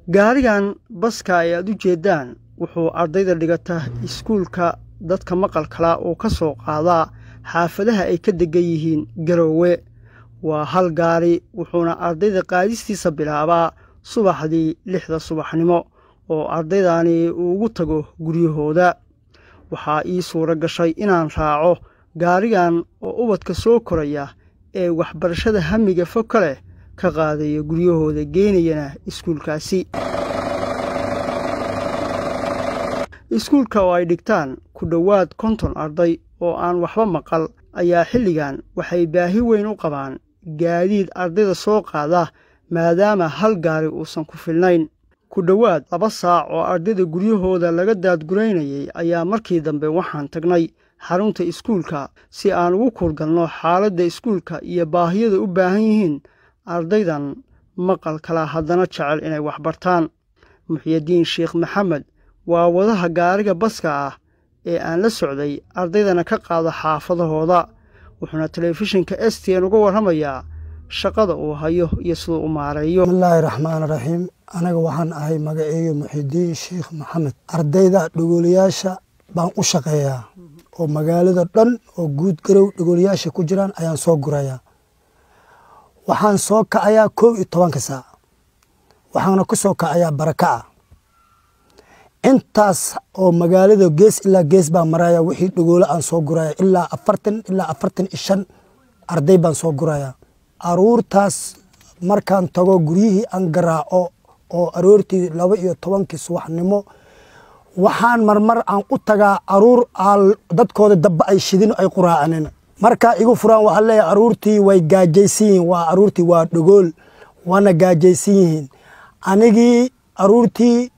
gaarigan baska ay aad u jeedaan wuxuu ardayda dhigata iskuulka dadka maqal kala oo ka soo qaada xaafadaha ay ka degan yihiin Garowe. waa hal gaari wuxuuna ardayda qaadistiisa bilaabaa subaxdii 6 subaxnimo oo ardaydani ugu tago guryahooda. waxaa ii suura gashay inaan raaco gaarigan oo ubadka soo koraya ee waxbarashada hamiga fog leh ka qaadaya guryahooda geenayana iskuulkaasi. iskuulka oo ay dhigtaan ku dhowaad 50 arday oo aan waxba maqal ayaa xilligan waxay baahi weyn u qabaan gaadiid ardayda soo qaada maadaama hal gaari uusan ku filnayn. ku dhowaad 2 saac oo ardayda guryahooda laga daadgureynayay ayaa markii dambe waxaan tagnay xarunta iskuulka si aan ugu kurgalno xaaladda iskuulka iyo baahiyada u baahan yihiin ardaydan maqal kala haddana jecel inay wax bartaan. Muxyidiin Sheekh Maxamed waa wadaha gaariga baska ah ee aan la socday ardaydana ka qaada xaafadahooda. wuxuuna telefishinka STN uga warramayaa shaqada uu hayo iyo sida uu maareeyo. Bismillahir Rahmaanir Rahiim. anaga waxaan ahay magaceeyo Muxyidiin Sheekh Maxamed. ardayda dhagoliyaasha baan u shaqeeyaa oo magaalada dhan oo guud garow dhagoliyaasha ku jiraan ayaan soo gurayaa. waxaan soo kacayaa 12 saac. waxaana ku soo kacayaa baraka. intaas oo magaalada gees ilaa gees baan maraya wixii dhagoolo aan soo guraya ilaa 40 ilaa 45 arday baan soo guraya. aruurtaas markaan tago guryihii aan garaaco oo aroortii 12 subaxnimo waxaan marmar aan u tagaa aruur dadkooda dabba ay shidin ay quraaceen. marka igu furaan waxa leeyahay aruurtii way gaajaysiin waa aruurtii waa dhagool wana gaajaysiin. anigii aruurtii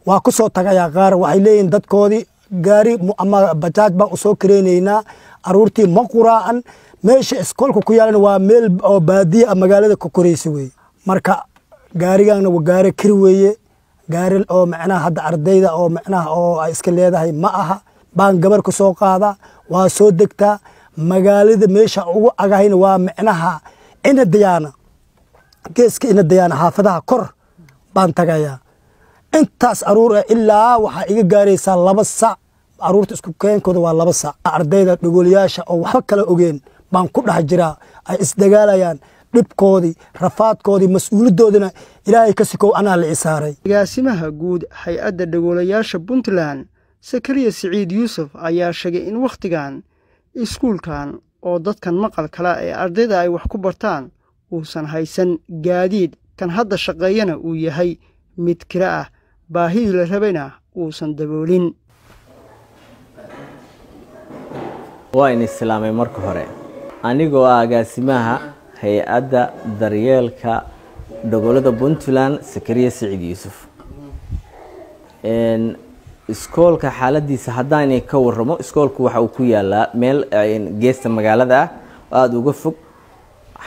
waa ku soo tagaya qaar waxay leeyihiin dadkoodii gaari ama bajaaj baan u soo kareenaynaa aruurtii ma quraacan meesha iskoolka ku yaalan waa meel oo baadiya magaalada ku koreysi way. marka gaarigan waa gaari kir weeye gaari oo macnaha hadda ardayda oo macnaha oo ay iska leedahay ma aha baan gabar ku soo qaada waa soo degtaa magaalada meesha ugu agahayna waa macnaha ina diyaana geeska ina diyaana xaafadaha kor baan tagayaa. intaas aruur ilaa waxa iga gaaraysa 2 saac aruurta isku keenkooda waa 2 saac. ardayda dhagoliyaasha oo waxba kala ogeen baan ku dhex jiraa ay isdagaalayaan dhibkoodii rafaadkoodii mas'uuliyadoodina ilaahay ka sikow anaa la isaaray. agaasimaha guud hay'adda dhagolayaasha Puntland Sakariya Saciid Yuusuf ayaa sheegay in waqtigan iskuulkan oo dadkan maqal kala ee ardayda ay wax ku bartaan uusan haysan gaadiid kan hadda shaqeeyana uu yahay mid kira ah baahidii la rabayna uusan daboolin. waa in islaamay marka hore anigoo agaasimaha hay'adda daryeelka dhagolada Puntland Sakariya Saciid Yuusuf. iskoolka xaaladiisa haddaan ka warramo iskoolku waxa uu ku yaalaa meel geesta magaalada aad uga fog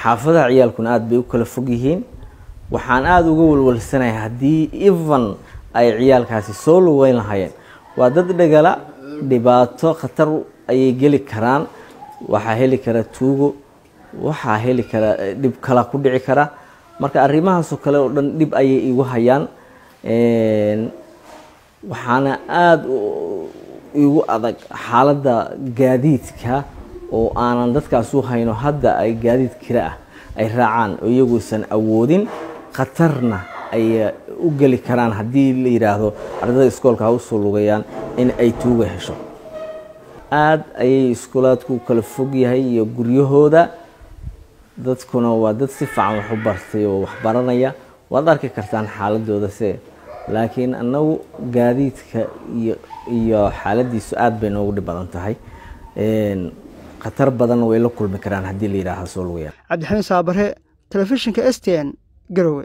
xaafadaha ciyaalkuna aad bay u kala fog yihiin. waxaan aad uga walwalsanahay haddii even ay ciyaalkaasi soo lugeyn lahaayeen waa dad dhagala dhibaato khatar ayay geli karaan. waxaa heli kara tuugo waxaa heli kara dhib kala ku dhici kara. marka arrimahaas oo kale oo dhan dhib ayay igu hayaan. waxaana aad igu adag xaaladda gaadiidka oo aanan dadkaas u hayno hadda ay gaadiid kira ah ay raacaan oo iyaguusan awoodin khatarna ay u geli karaan haddii la yiraahdo ardayda iskoolka ha u soo lugayaan in ay tuuga hesho. aad ayay iskoolaadku kala fog yahay iyo guryahooda dadkuna waa dad si fiican wax u bartay oo wax baranaya waad arki kartaan xaaladooda laakiin annagu gaadiidka iyo xaaladiisu aad bay noogu dhib badan tahay. khatar badan way la kulmi karaan haddii la yiraahdo soo lugayaan. Cabdixamiid Saabare, telefishinka STN, Garowe.